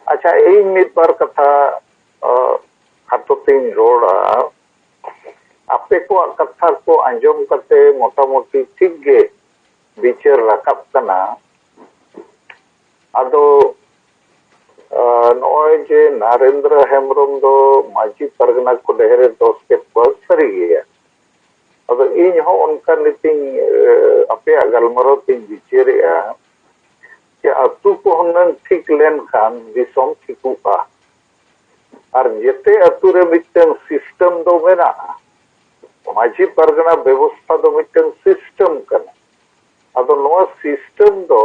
अच्छा इन मिद बार कथा खातोतीन रोड़ा आपे को कथा को अंजम करते मोटामोटी ठीक गे बिचार रकाब कना आदो नॉय जे नरेंद्र हेम्ब्रम दो माजी परगना को डेहरे दोस्त के पर सरी गया अदो इन हो उनका नितिन अपे अगलमरो तीन बिचारिया कि अतु को हनन ठीक लेन खान दिसोम ठीकुआ और जेते अतु रे मिटन सिस्टम दो मेना माजी परगना व्यवस्था दो मिटन सिस्टम कना अदो नो सिस्टम दो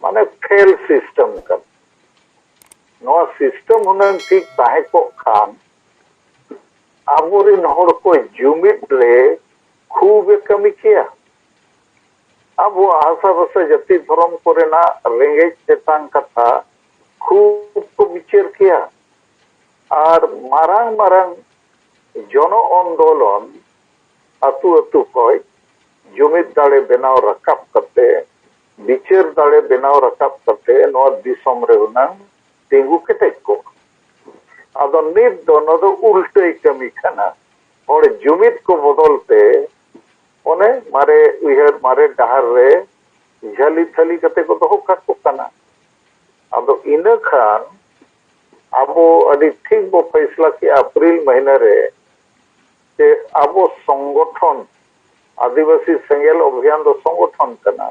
माने फेल सिस्टम कना नो सिस्टम हनन ठीक ताहे को खान आबोरिन होड़ को जुमिद रे खूब कमी किया अब वो आशा बस जति धर्म कोरेना रेंगे चेतान कथा खूब को विचार किया और मारांग मारांग जन आंदोलन अतु अतु कोई जुमिद दाड़े बनाव रकाब करते विचार दाड़े बनाव रकाब करते नो दिसम रे हुनांग तेंगु केटेज को अदो नित दोनों दो उल्टे कमी खाना और जुमिद को बदलते ओने मारे उहर मारे डहार रे झली थली कते को दोहो काको कना अदो इना खान आबो अडी ठीक बो फैसला की अप्रैल महीना रे ते आबो संगठन आदिवासी सेंगेल अभियान दो संगठन कना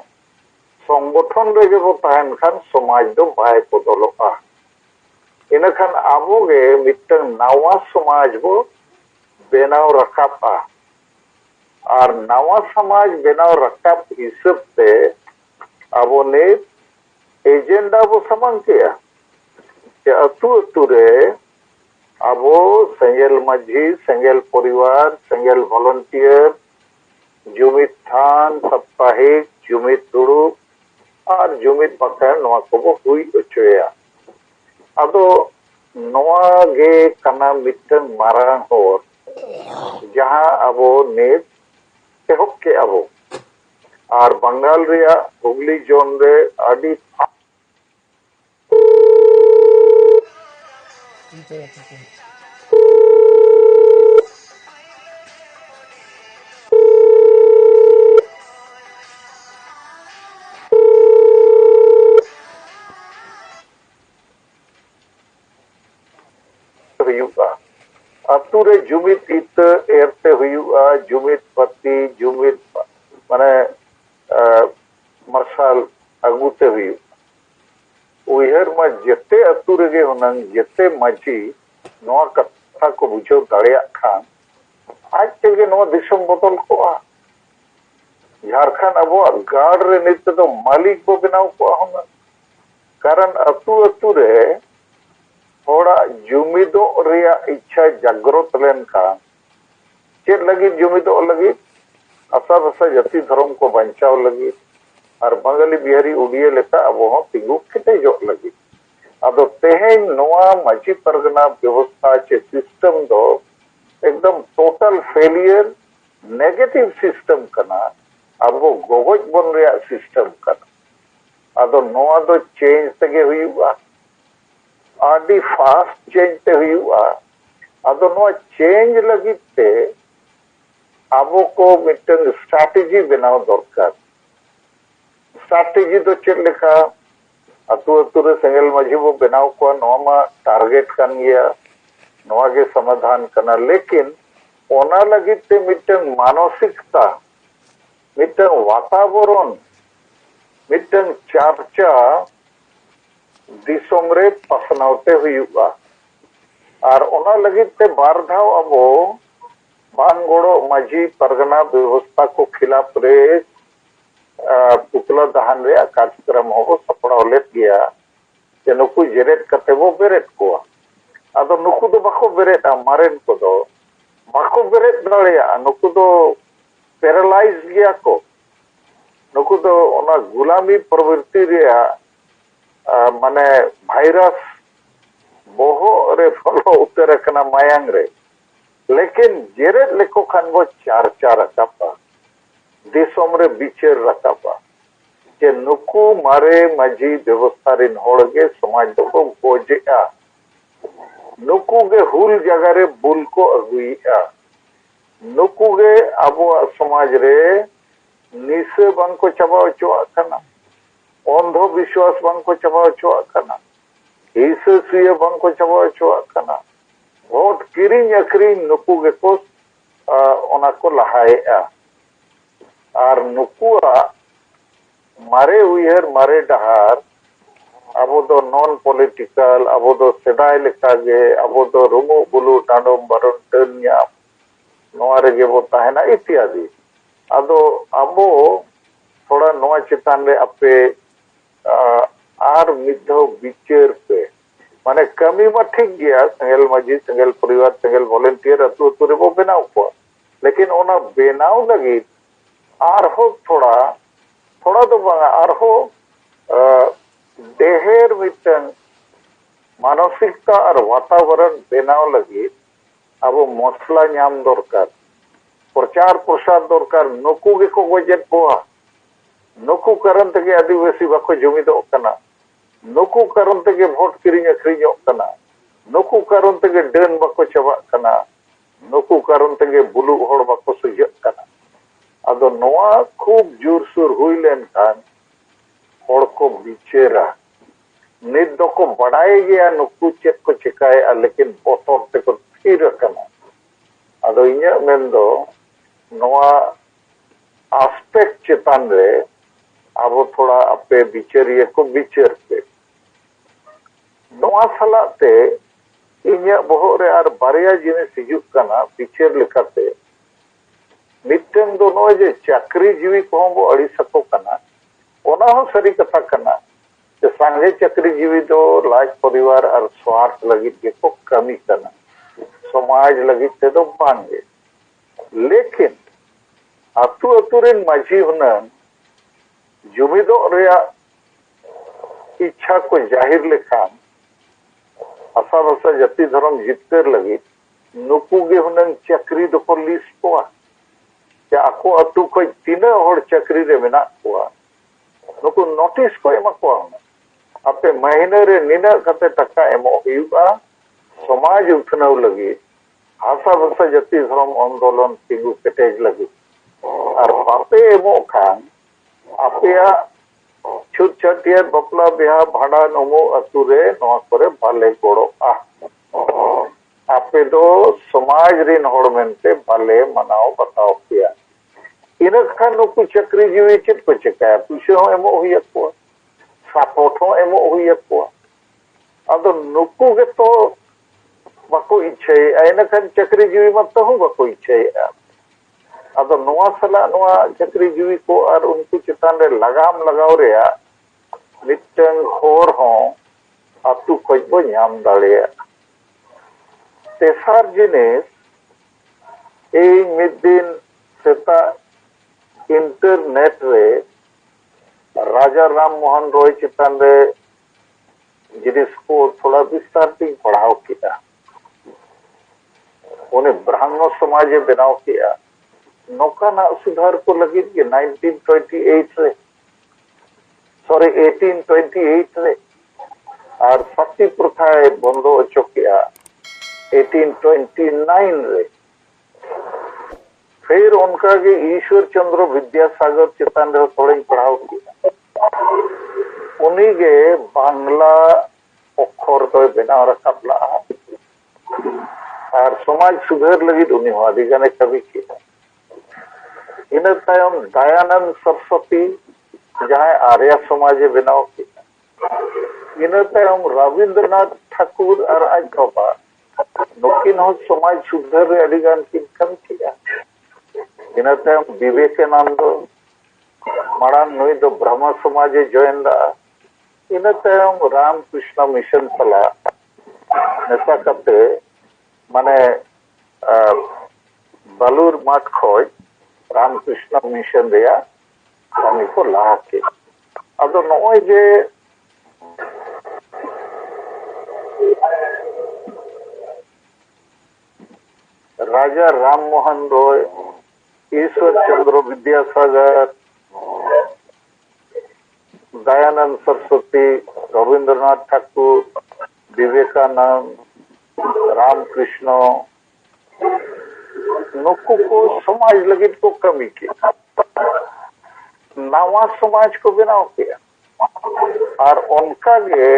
संगठन रे बो ताहन खान समाज दो बाय को दलोआ इना खान आबो गे मिटन नावा समाज बो बेनाव रखापा और नवा समाज बनाव रकाब हिसाब से अब ने एजेंडा वो समझ किया कि अतु अतु रे अब सेंगेल मझी सेंगेल परिवार सेंगेल वॉलंटियर जुमिद थान साप्ताहिक जुमिद दुड़ुब और जुमिद बतन नवा को वो हुई उचोया अदो नवा गे कना मिटन मारांग होर जहां अब ने एहब के अब और बंगाल रिया हुगली जोन रे आदि अतु रे जुमिद इत एरते हुआ जुमिद पति जुमिद माने मरसाल अगुते हुई उहर मा जेते अतु रे हुनंग जेते मजी नवा कथा को बुझो दाड़िया खान आज तेगे नवा दिसम बदल को झारखंड अब गाड़ रे नित तो मालिक बो बनाव को हुनंग कारण अतु अतु रे थोड़ा जुमिदो रिया इच्छा जागृत लेन खान चेत लगी जुमिदो लगी आशा भसा जाति धर्म को बचाव लगी और बंगाली बिहारी उड़िया लेता अब वहां तिगु केटेजो लगी अदो तेहेन नोआ माजी परगना व्यवस्था चे सिस्टम दो एकदम टोटल फेलियर नेगेटिव सिस्टम कना अब वो गोगोज बन रिया सिस्टम कना अदो नोआ दो चेंज तगे हुआ आदि फास्ट चेंज ते हुआ अदो नो चेंज लगी ते आबो को मिटन स्ट्रैटेजी बनाव दरकार स्ट्रैटेजी दो चेक लेखा अतु अतु रे सेंगेल मझी बो बनाव को नोमा टारगेट कन गया नोआ के समाधान कना लेकिन ओना लगी ते मिटन मानसिकता मिटन वातावरण मिटन चर्चा दिसोम रे पसनावते हुआ और ओना लगी ते बार धाव अबो बांगोड़ो माजी परगना व्यवस्था को खिलाफ रे पुतला दहन रे कार्यक्रम हो सपड़ाव लेत गया जे नुकु जेरेट कते वो बेरेट को अदो नुकु दो बाको बेरेटा मारेन को दो बाको बेरेट दाड़िया नुकु दो पैरालाइज गया को नुकु दो ओना गुलामी प्रवृत्ति रिया माने भाइरस बोहो रे फलो उतर कना मायांग रे लेकिन जेरे लेको खान वो चार चार रकापा दिसोम रे बिचेर रकापा जे नुकु मारे माझी व्यवस्था रिन होड़गे समाज दो गोजेआ नुकु गे हुल जगह रे बुल को अगुईआ नुकु गे अबो समाज रे निसे बांग को चबा चोआ कना अंधो विश्वास बांग को चबा चोआ कना हिसे सुये बांग को चबा चोआ कना वोट किरिंग अखरिंग नुकु गे को ओना को लहाएआ और नुकुआ मारे उयहर मारे डहार अबो दो नॉन पॉलिटिकल अबो दो सेदाय लेका गे अबो दो रुमु बुलु डांडोम बारोन टन्या नोआ रेगे बो ताहेना इत्यादि अदो अबो थोड़ा नोआ चितान रे अपे आर मिद्धो बिचेर पे माने कमी मा ठीक गया सेंगेल माजी सेंगेल परिवार सेंगेल वॉलंटियर अतु अतु रे बो बनाव को लेकिन ओना बेनाव लगी आर हो थोड़ा तो बांगा आर हो देहेर मिटन मानसिकता और वातावरण बेनाव लगी अब मसला नाम दरकार प्रचार प्रसार दरकार नुकु गे को गोजेत कोआ नुकु कारण तके आदिवासी बाको जुमिदोग कना नुकु कारण तके वोट किरिंग अखरिंजोग कना नुकु कारण तके डन बाको चबाग कना नुकु कारण तके बुलु होड़ बाको सुजग कना अदो नोआ खूब जोर सुर हुई लेन खान होड़ को बिचेरा नित दो को बढ़ाए गया नुकु चेक को चिकाए लेकिन बोतोर ते को थीर कना अदो इन्या मेन दो नोआ आस्पेक्ट चितान रे अब थोड़ा अपे बिचेरिए को बिचेर पे नोआ सलाते इन्या बोहरे आर बारिया जिने सिजुक कना बिचेर लिखाते मिट्टन दो नोए जे चाकरी जीवी को बो अड़ी सको कना ओना हो सरी कथा कना जे सांगे चाकरी जीवी दो लाज परिवार और स्वार्थ लगी के को कमी कना समाज लगी ते दो बांगे लेकिन अतु अतु रिन माझी हुनन जुमिदो रेया इच्छा को जाहिर लेखान आशा भसा जाति धर्म जितकर लगी नुकु गे हुनन चाकरी दो को लिस्ट कोआ या आको अतु को तीना होड़ चाकरी रे मेना कोआ नुकु नोटिस को एमा कोआ अपे महीने रे निना कते टका एमो हुआ समाज उठनाव लगी आशा भसा जाति धर्म आंदोलन तिंगु केटेज लगी और बापे एमो खान आपेया छुट छटियर बपला बिहा भाड़ा नमो अतु रे नोआ करे भाले गोड़ो आपे दो समाज रिन होड़ मेनते भाले मनाओ बताओ किया इन खान नुकु चक्री जीवी चित को चिकाया पुसे हो एमो हुई को सपोर्ट हो एमो हुई को अदो नुकु गे तो बाको इच्छे आइना खान चक्री जीवी मत हो बाको इच्छे अदो नोआ सला नोआ चक्री जीवी को और उनको चितान रे लगाम लगाव रेया मिटन होर हो अतु खोज बो नाम दाड़ेया तेसार जिनिस ए मिद दिन सेता इंटरनेट रे राजा राम मोहन रॉय चितान रे जिनिस को थोड़ा विस्तार ती पढ़ाव किया उन्हें ब्राह्मण समाज बनाव किया नौका ना सुधार को लगी 1928 रे सॉरी 1828 रे और सती प्रथा बंदो अचो किया 1829 रे फिर उनका के ईश्वर चंद्र विद्यासागर चितान रे थोड़े पढ़ाव किया उन्हीं के बांग्ला अक्षर तो बनाव रखा और समाज सुधार लगी उन्हीं आदि गाने कभी किया इन तायम दयानंद सरस्वती जहां आर्य समाज बनाव किया इन तायम रविंद्रनाथ ठाकुर और आज बाबा नुकिन हो समाज सुधार रे अड़ी गान किन कम किया इन तायम विवेकानंद मारान नुई दो ब्रह्म समाज जॉइन दा इन तायम रामकृष्ण मिशन सला नेता कते माने बालूर मठ खोज रामकृष्ण मिशन रेया कमी को लाहा के अदो नोय जे राजा राम मोहन रॉय ईश्वर चंद्र विद्यासागर दयानंद सरस्वती, रविंद्रनाथ ठाकुर, विवेकानंद, रामकृष्ण, नुकु को समाज लगित को कमी की नवा समाज को बनाव किया और उनका गे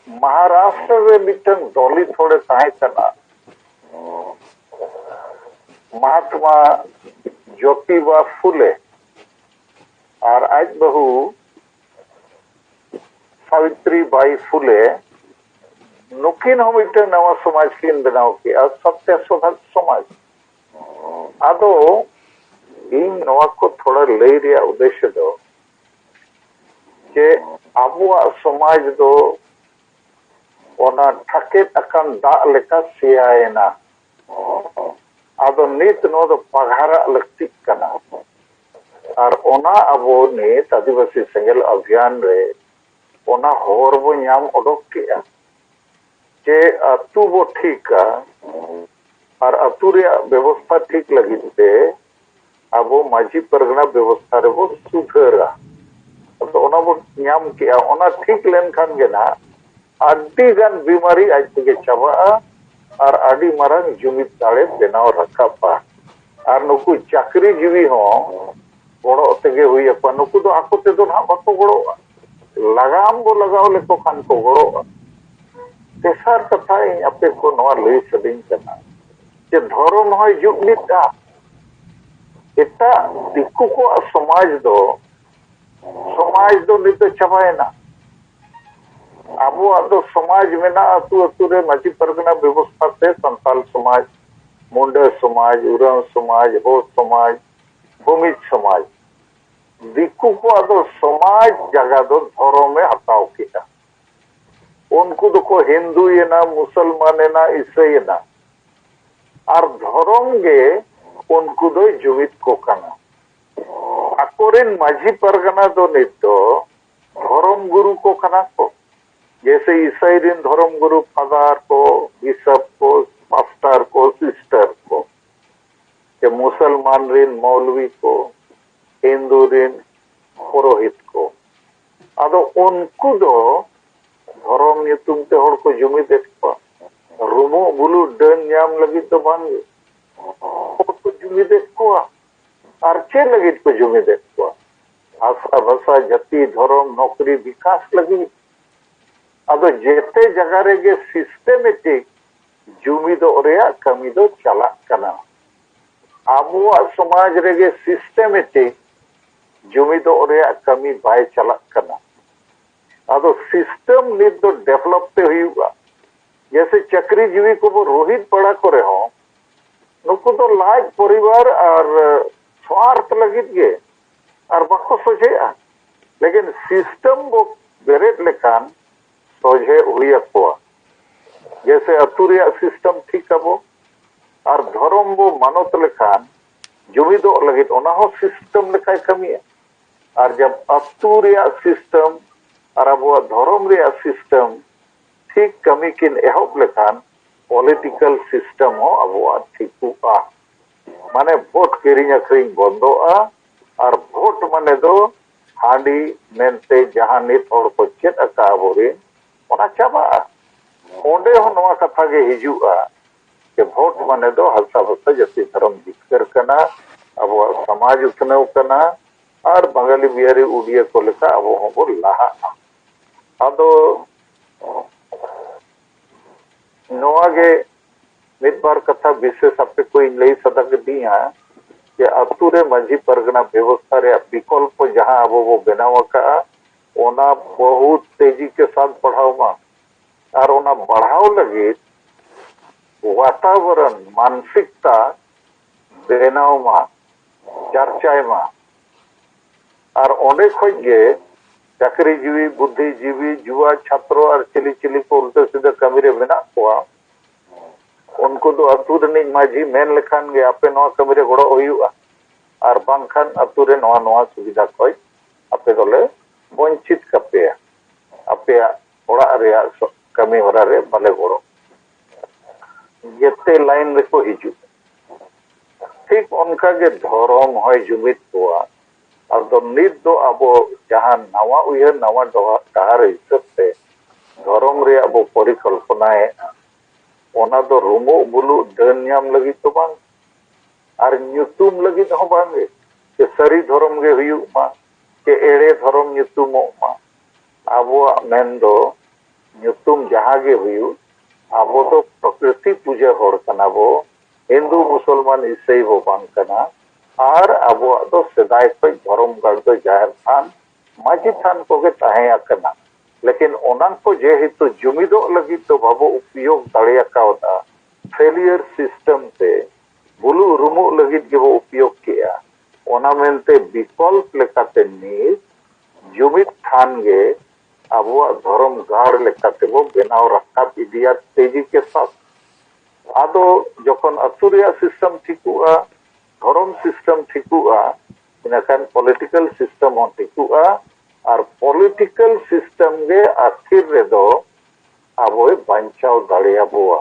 महाराष्ट्र में मिटन दौली थोड़े ताहे कना महात्मा ज्योतिबा फुले और आज बहु सावित्री बाई फुले नुकिन हम मिटन नवा समाज किन बनाव किया सत्य शोधक समाज आदो इन नवा को थोड़ा ले रिया उद्देश्य दो के अबुआ समाज दो ओना ठकेत अकन दा लेका सियाएना आदो नित नो दो पघारा लगती कना और ओना अबो नित आदिवासी सेंगेल अभियान रे ओना होर बो न्याम ओडोक किया के अतु बो ठीक और अतु रे व्यवस्था ठीक लगिते अबो माझी परगना व्यवस्था रे बो सुधरा तो ओना बो न्याम किया ओना ठीक लेन खान गे ना आदि गान बीमारी आज तक चाबा और आदि मारंग जुमित दाड़े बेनाव रखापा और नुकु चाकरी जीवी हो गोड़ो तेगे हुई अपा नुकु तो आको ते तो ना बाको गोड़ो लगाम बो लगाओ लेको खान को गोड़ो तेसार कथा अपे को नवा लई सदिन कना जे धर्म होय जुगनिता एटा दिक्कु को समाज दो नित चाबायना अब समाज में ना अतु अतु रे माझी परगना व्यवस्था से संताल समाज, मुंडा समाज, उराव समाज, हो समाज, भूमिज समाज दिक्कु को अदो समाज जगह दो धर्म में हटाओ किया उनको तो को हिंदू ये ना मुसलमान ना ईसाई ना और धर्म गे उनको दो जुमित को कना अकोरिन माझी परगना दो नितो धर्म गुरु को कना को जैसे ईसाई रिन धर्म गुरु फादर को, बिशप को, पास्टर को, सिस्टर को, के मुसलमान रिन मौलवी को, हिंदू रिन पुरोहित को, अदो उनको दो धर्म नितुम ते हर को जुमी देखो, रुमो बुलु डन न्याम लगी तो बांगे, को जुमी देखो, अर्चे लगी तो जुमी देखो, आशा भसा जति धर्म नौकरी विकास लगी अदो जेते जगह रेगे सिस्टेमेटिक जुमी दो रेया कमी दो चला कना आबुआ समाज रेगे सिस्टेमेटिक जुमी दो रेया कमी बाय चला कना अदो सिस्टम नित दो डेवलप ते हुआ जैसे चक्री जीवी को वो रोहित पड़ा करे हो नुकु तो लाज परिवार और स्वार्थ लगित गे और बको सोचे लेकिन सिस्टम वो बेरेट लेकान सोझे हुई अकुआ जैसे अतुरिया सिस्टम ठीक अब और धर्म वो मानत लेखान जुमी दो लगित ओना हो सिस्टम लेखाय कमी है और जब अतुरिया सिस्टम और अब धर्म रिया सिस्टम ठीक कमी किन एहब लेखान पॉलिटिकल सिस्टम हो अब ठीक हुआ माने वोट किरिंग अखरिंग बंदो और वोट माने दो हांडी मेनते जहां नित और को चेत अका बोरे ओना चाबा ओंडे हो नवा कथा गे हिजुआ के वोट माने दो हल्सा भसा जति धर्म जिक्र कना अब समाज उतनव कना और बंगाली बिहारी उड़िया को लेका अब हो लाहा अदो नवा गे मित बार कथा विशेष आपे कोई लई सदक दिया कि अतुरे माझी परगना व्यवस्था रे विकल्प जहां अब वो बनाव का ओना बहुत तेजी के साथ पढ़ाओ मा और ओना बढ़ाओ लगे वातावरण मानसिकता बेनाव मा चर्चाए मा और ओंडे खोजे चाकरी जीवी बुद्धिजीवी युवा छात्रों और चिली चिली को उल्टे सीधे कमी रे बना हुआ उनको तो अतु रनिंग माझी मेन लेखान गे आपे नवा कमी रे गोड़ो हुआ और बांखान अतु रे नवा नवा सुविधा कोई आपे दोले वंचित कपेया अपे ओड़ा रे कमी होरा रे बाले गोड़ो जेते लाइन रेको हिजू ठीक उनका के धर्म होय जुमित हुआ आदो नित दो आबो जहां नवा उयहर नवा डहार हिसाब से धर्म रे आबो परिकल्पनाए ओना दो रुमो बुलु डन नाम लगी तो बांग और ᱧᱩᱛᱩᱢ लगी हो बांगे के सरी धर्म गे हुयु मा के एड़े धर्म ᱧᱩᱛᱩᱢो मा आबो मेन दो ᱧᱩᱛᱩम जहां गे हुयु आबो तो प्रकृति पूजा होर कना बो हिंदू मुसलमान ईसाई बो बांग कना और आबो दो सदाय पे धर्म गाड़ दो जाहिर थान माजी थान को के ताहे आकना लेकिन ओनान को जे हितो जुमिदो लगी तो बाबो उपयोग दाड़िया कावदा फेलियर सिस्टम से बुलु रुमु लगी के वो उपयोग किया ओना मेनते विकल्प लेकाते नित जुमिद थान गे आबो धर्म गाड़ लेकाते वो बेनाव रखाब इदिया तेजी के साथ आदो जखन अतुरिया सिस्टम ठिकुआ धर्म सिस्टम ठिकुआ इनखान पॉलिटिकल सिस्टम हो ठिकुआ और पॉलिटिकल सिस्टम गे आखिर रे दो आबो बांचाव दाड़िया बोआ।